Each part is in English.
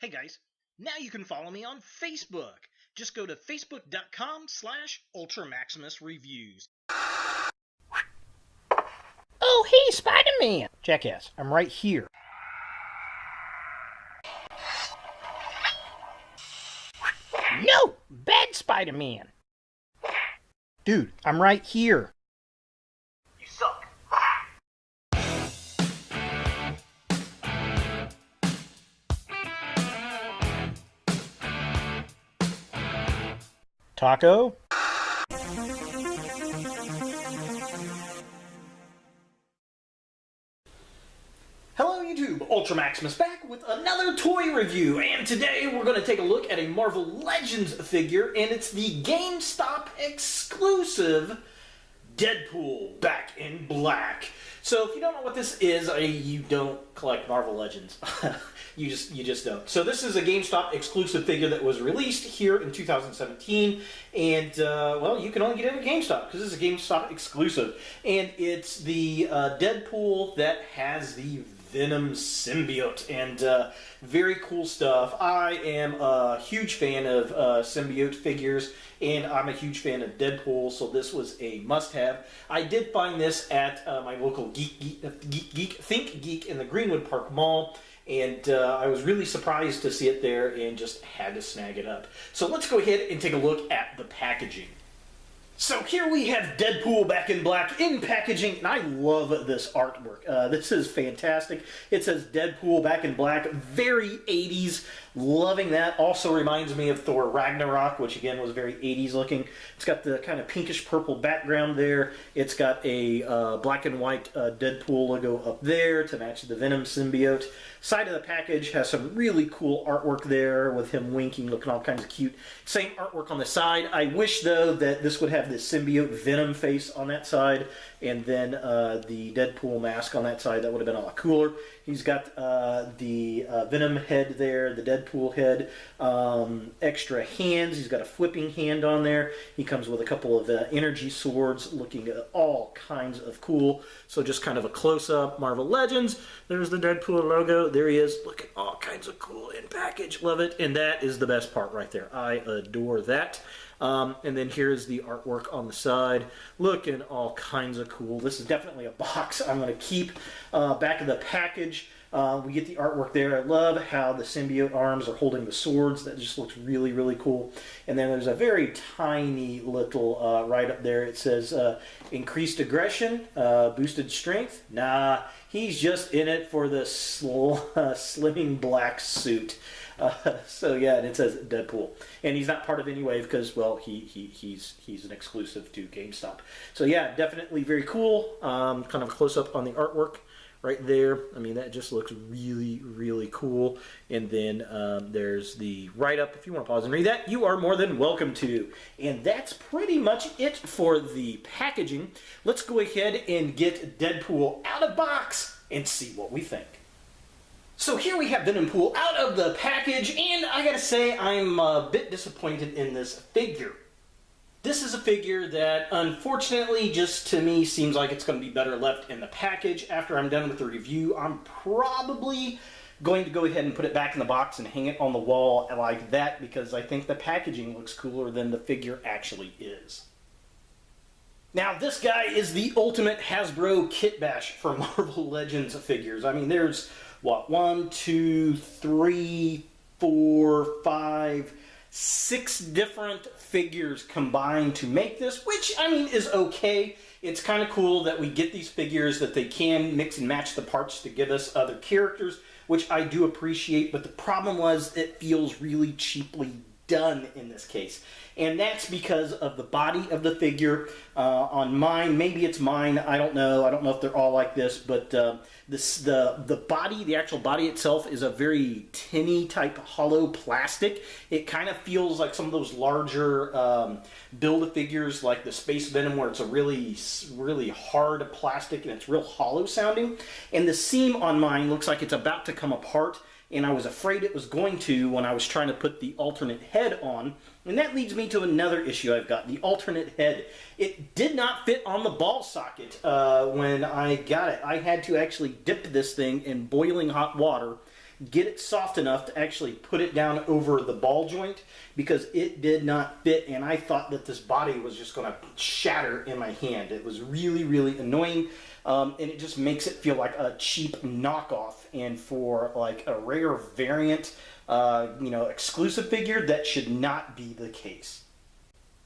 Hey guys, now you can follow me on Facebook. Just go to facebook.com/UltraMaximusReviews. Oh, hey, Spider-Man! Jackass, I'm right here. No! Bad Spider-Man! Dude, I'm right here. You suck. Taco? Hello YouTube, Ultra Maximus back with another toy review, and today we're going to take a look at a Marvel Legends figure, and it's the GameStop exclusive Deadpool Back in Black. So if you don't know what this is, you don't collect Marvel Legends. you just don't. So this is a GameStop exclusive figure that was released here in 2017, and well, you can only get it at GameStop because this is a GameStop exclusive, and it's the Deadpool that has the Venom symbiote, and very cool stuff. I am a huge fan of symbiote figures, and I'm a huge fan of Deadpool, so this was a must-have. I did find this at my local Think Geek in the Greenwood Park Mall, and I was really surprised to see it there and just had to snag it up. So let's go ahead and take a look at the packaging. So here we have Deadpool Back in Black in packaging, and I love this artwork. This is fantastic. It says Deadpool Back in Black, very 80s, loving that. Also reminds me of Thor Ragnarok, which again was very 80s looking. It's got the kind of pinkish purple background there. It's got a black and white Deadpool logo up there to match the Venom symbiote. Side of the package has some really cool artwork there with him winking, looking all kinds of cute. Same artwork on the side. I wish though that this would have this symbiote Venom face on that side, and then the Deadpool mask on that side. That would have been a lot cooler. He's got the Venom head there, the Deadpool head, extra hands. He's got a flipping hand on there. He comes with a couple of energy swords, looking at all kinds of cool. So just kind of a close-up Marvel Legends. There's the Deadpool logo. There he is, looking all kinds of cool in package. Love it, and that is the best part right there. I adore that. And then here's the artwork on the side, looking all kinds of cool. This is definitely a box I'm going to keep. Back of the package, we get the artwork there. I love how the symbiote arms are holding the swords. That just looks really, really cool. And then there's a very tiny little right up there. It says increased aggression, boosted strength. Nah, he's just in it for the slimming black suit. So yeah, and it says Deadpool, and he's not part of any wave because, well, he's an exclusive to GameStop. So yeah, definitely very cool. Kind of a close up on the artwork right there. I mean, that just looks really, really cool. And then there's the write up. If you want to pause and read that, you are more than welcome to. And that's pretty much it for the packaging. Let's go ahead and get Deadpool out of box and see what we think. So here we have Deadpool out of the package, and I gotta say I'm a bit disappointed in this figure. This is a figure that unfortunately just to me seems like it's going to be better left in the package. After I'm done with the review, I'm probably going to go ahead and put it back in the box and hang it on the wall like that because I think the packaging looks cooler than the figure actually is. Now, this guy is the ultimate Hasbro kit bash for Marvel Legends figures. I mean, there's, what, 1, 2, 3, 4, 5, 6 different figures combined to make this, which, I mean, is okay. It's kind of cool that we get these figures, that they can mix and match the parts to give us other characters, which I do appreciate, but the problem was it feels really cheaply done in this case. And that's because of the body of the figure. On mine, maybe it's mine, I don't know. I don't know if they're all like this, but the body, the actual body itself is a very tinny type hollow plastic. It kind of feels like some of those larger Build-A-Figures like the Space Venom, where it's a really, really hard plastic and it's real hollow sounding. And the seam on mine looks like it's about to come apart, and I was afraid it was going to when I was trying to put the alternate head on. And that leads me to another issue I've got, the alternate head. It did not fit on the ball socket when I got it. I had to actually dip this thing in boiling hot water get it soft enough to actually put it down over the ball joint, because it did not fit, and I thought that this body was just going to shatter in my hand. It was really, really annoying, and it just makes it feel like a cheap knockoff, and for like a rare variant, exclusive figure, that should not be the case.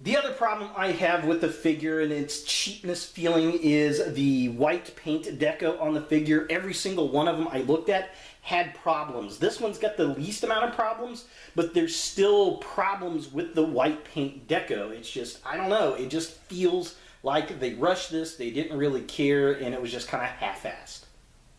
The other problem I have with the figure and its cheapness feeling is the white paint deco on the figure. Every single one of them I looked at had problems. This one's got the least amount of problems, but there's still problems with the white paint deco. It's just, I don't know, it just feels like they rushed this, they didn't really care, and it was just kind of half-assed.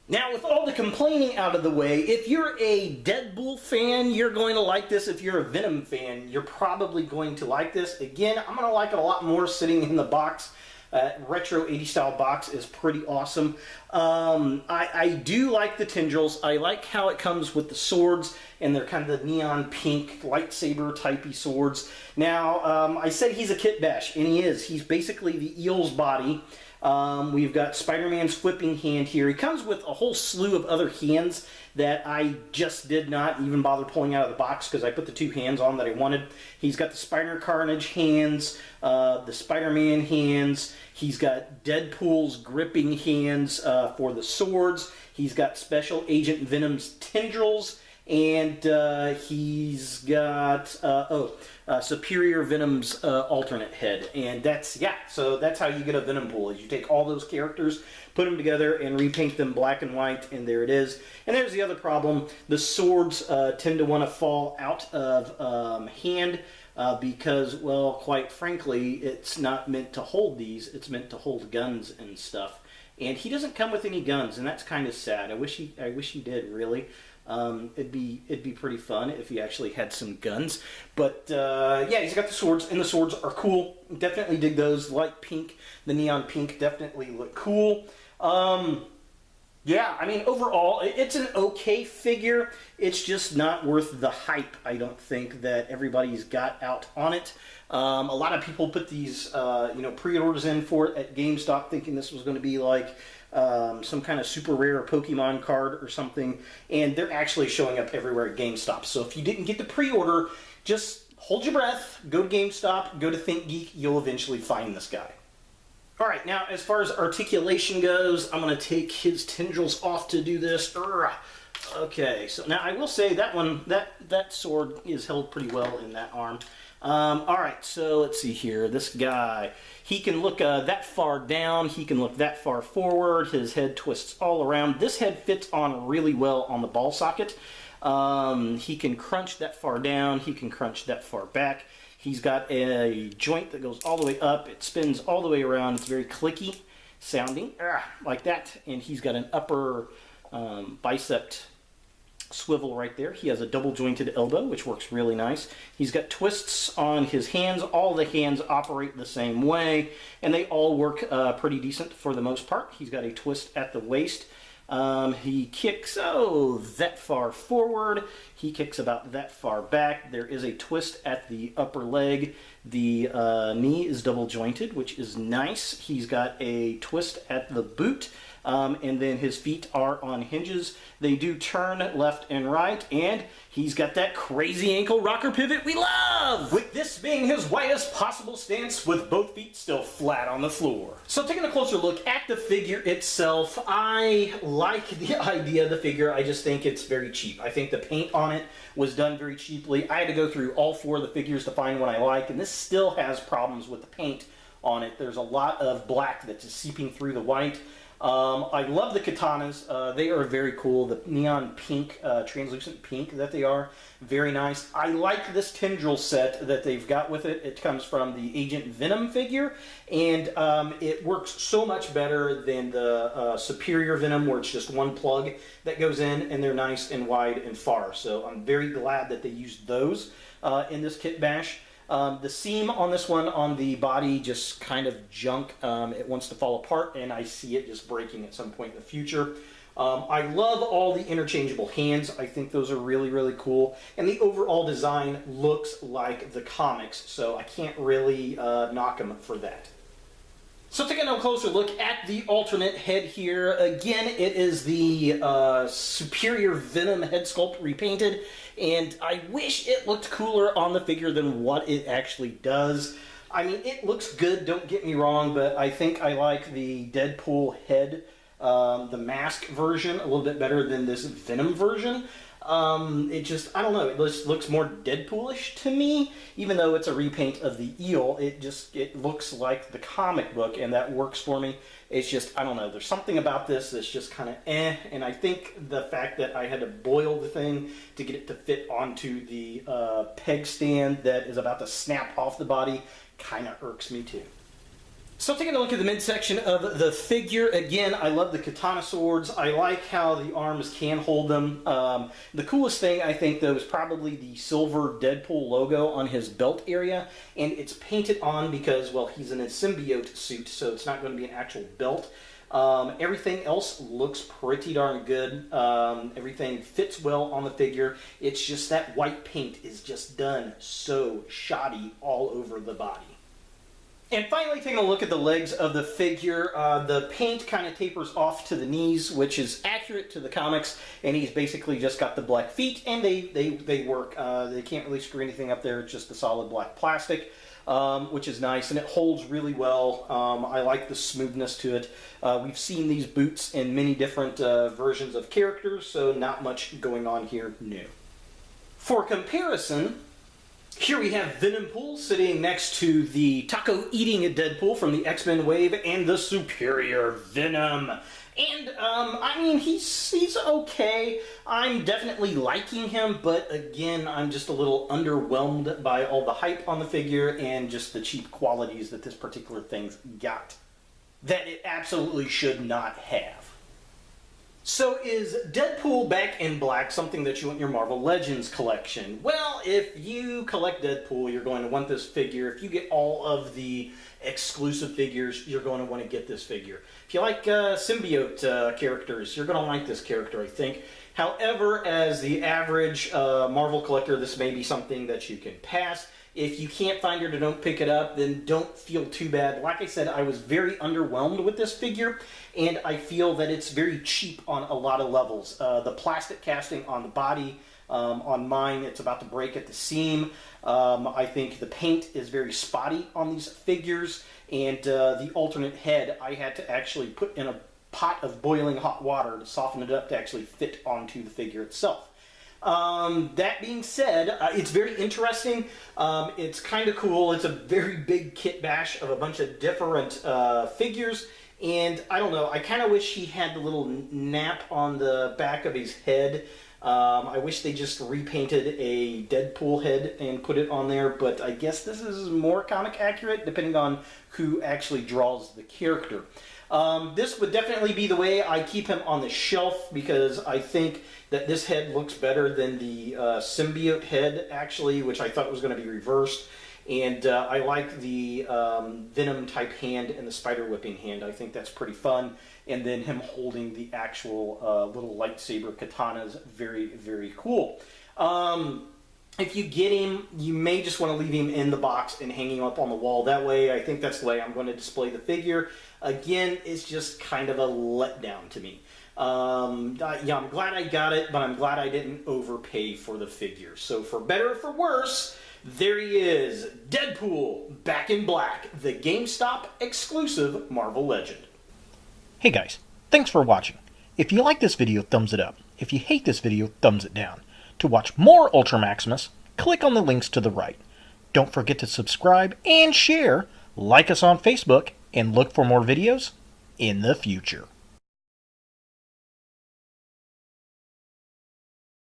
Now, with all the complaining out of the way, if you're a Deadpool fan, you're going to like this. If you're a Venom fan, you're probably going to like this. Again, I'm going to like it a lot more sitting in the box. Retro 80 style box is pretty awesome. I do like the tendrils. I like how it comes with the swords, and they're kind of the neon pink lightsaber typey swords. Now, I said he's a kit bash, and he is. He's basically the eel's body. We've got Spider-Man's flipping hand here. He comes with a whole slew of other hands that I just did not even bother pulling out of the box because I put the two hands on that I wanted. He's got the Spider-Carnage hands, the Spider-Man hands. He's got Deadpool's gripping hands for the swords. He's got Special Agent Venom's tendrils. And he's got Superior Venom's alternate head, and so that's how you get a Venom pool. Is you take all those characters, put them together, and repaint them black and white, and there it is. And there's the other problem: the swords tend to want to fall out of hand because, well, quite frankly, it's not meant to hold these. It's meant to hold guns and stuff. And he doesn't come with any guns, and that's kind of sad. I wish he did, really. It'd be pretty fun if he actually had some guns. But yeah, he's got the swords, and the swords are cool. Definitely dig those. Light pink, the neon pink definitely look cool. Yeah, I mean, overall, it's an okay figure. It's just not worth the hype, I don't think, that everybody's got out on it. A lot of people put these, pre-orders in for it at GameStop thinking this was going to be like some kind of super rare Pokemon card or something, and they're actually showing up everywhere at GameStop. So if you didn't get the pre-order, just hold your breath, go to GameStop, go to ThinkGeek, you'll eventually find this guy. Alright, now as far as articulation goes, I'm going to take his tendrils off to do this. Okay, so now I will say that one, that sword is held pretty well in that arm. Alright, so let's see here. This guy, he can look that far down, he can look that far forward, his head twists all around. This head fits on really well on the ball socket. He can crunch that far down, he can crunch that far back. He's got a joint that goes all the way up, it spins all the way around, it's very clicky sounding, like that. And he's got an upper bicep swivel right there. He has a double jointed elbow, which works really nice. He's got twists on his hands. All the hands operate the same way, and they all work pretty decent for the most part. He's got a twist at the waist. He kicks, that far forward. He kicks about that far back. There is a twist at the upper leg. The knee is double jointed, which is nice. He's got a twist at the boot. And then his feet are on hinges. They do turn left and right, and he's got that crazy ankle rocker pivot we love! With this being his widest possible stance with both feet still flat on the floor. So taking a closer look at the figure itself, I like the idea of the figure. I just think it's very cheap. I think the paint on it was done very cheaply. I had to go through all four of the figures to find one I like, and this still has problems with the paint on it. There's a lot of black that's just seeping through the white. I love the katanas. They are very cool. The neon pink, translucent pink that they are. Very nice. I like this tendril set that they've got with it. It comes from the Agent Venom figure, and it works so much better than the Superior Venom, where it's just one plug that goes in, and they're nice and wide and far. So I'm very glad that they used those in this kit bash. The seam on this one on the body just kind of junk. It wants to fall apart, and I see it just breaking at some point in the future. I love all the interchangeable hands. I think those are really, really cool. And the overall design looks like the comics, so I can't really knock them for that. So taking a closer look at the alternate head here, again, it is the Superior Venom head sculpt repainted, and I wish it looked cooler on the figure than what it actually does. I mean, it looks good, don't get me wrong, but I think I like the Deadpool head, the mask version, a little bit better than this Venom version. It just, I don't know, it just looks more Deadpoolish to me, even though it's a repaint of the eel. It looks like the comic book, and that works for me. It's just, I don't know, there's something about this that's just kind of and I think the fact that I had to boil the thing to get it to fit onto the peg stand that is about to snap off the body kind of irks me too. So taking a look at the midsection of the figure, again, I love the katana swords. I like how the arms can hold them. The coolest thing, I think, though, is probably the silver Deadpool logo on his belt area. And it's painted on because, well, he's in a symbiote suit, so it's not going to be an actual belt. Everything else looks pretty darn good. Everything fits well on the figure. It's just that white paint is just done so shoddy all over the body. And finally, taking a look at the legs of the figure, the paint kind of tapers off to the knees, which is accurate to the comics, and he's basically just got the black feet, and they work. They can't really screw anything up there, it's just the solid black plastic, which is nice, and it holds really well. I like the smoothness to it. We've seen these boots in many different versions of characters, so not much going on here new. For comparison, here we have Deadpool sitting next to the taco-eating Deadpool from the X-Men wave and the Superior Venom. And, I mean, he's okay. I'm definitely liking him, but again, I'm just a little underwhelmed by all the hype on the figure and just the cheap qualities that this particular thing's got that it absolutely should not have. So is Deadpool Back in Black something that you want in your Marvel Legends collection? Well, if you collect Deadpool, you're going to want this figure. If you get all of the exclusive figures, you're going to want to get this figure. If you like symbiote characters, you're going to like this character, I think. However, as the average Marvel collector, this may be something that you can pass. If you can't find it or don't pick it up, then don't feel too bad. Like I said, I was very underwhelmed with this figure, and I feel that it's very cheap on a lot of levels. The plastic casting on the body, on mine, it's about to break at the seam. I think the paint is very spotty on these figures, and the alternate head I had to actually put in a pot of boiling hot water to soften it up to actually fit onto the figure itself. That being said, it's very interesting. It's kind of cool. It's a very big kit bash of a bunch of different figures. And I don't know, I kind of wish he had the little nap on the back of his head. I wish they just repainted a Deadpool head and put it on there. But I guess this is more comic accurate depending on who actually draws the character. This would definitely be the way I keep him on the shelf because I think that this head looks better than the symbiote head, actually, which I thought was going to be reversed. And I like the Venom-type hand and the spider-whipping hand. I think that's pretty fun. And then him holding the actual little lightsaber katanas, very, very cool. If you get him, you may just want to leave him in the box and hang him up on the wall. That way, I think that's the way I'm going to display the figure. Again, it's just kind of a letdown to me. Yeah, I'm glad I got it, but I'm glad I didn't overpay for the figure. So for better or for worse, there he is, Deadpool Back in Black, the GameStop exclusive Marvel Legend. Hey guys, thanks for watching. If you like this video, thumbs it up. If you hate this video, thumbs it down. To watch more Ultra Maximus, click on the links to the right. Don't forget to subscribe and share, like us on Facebook, and look for more videos in the future.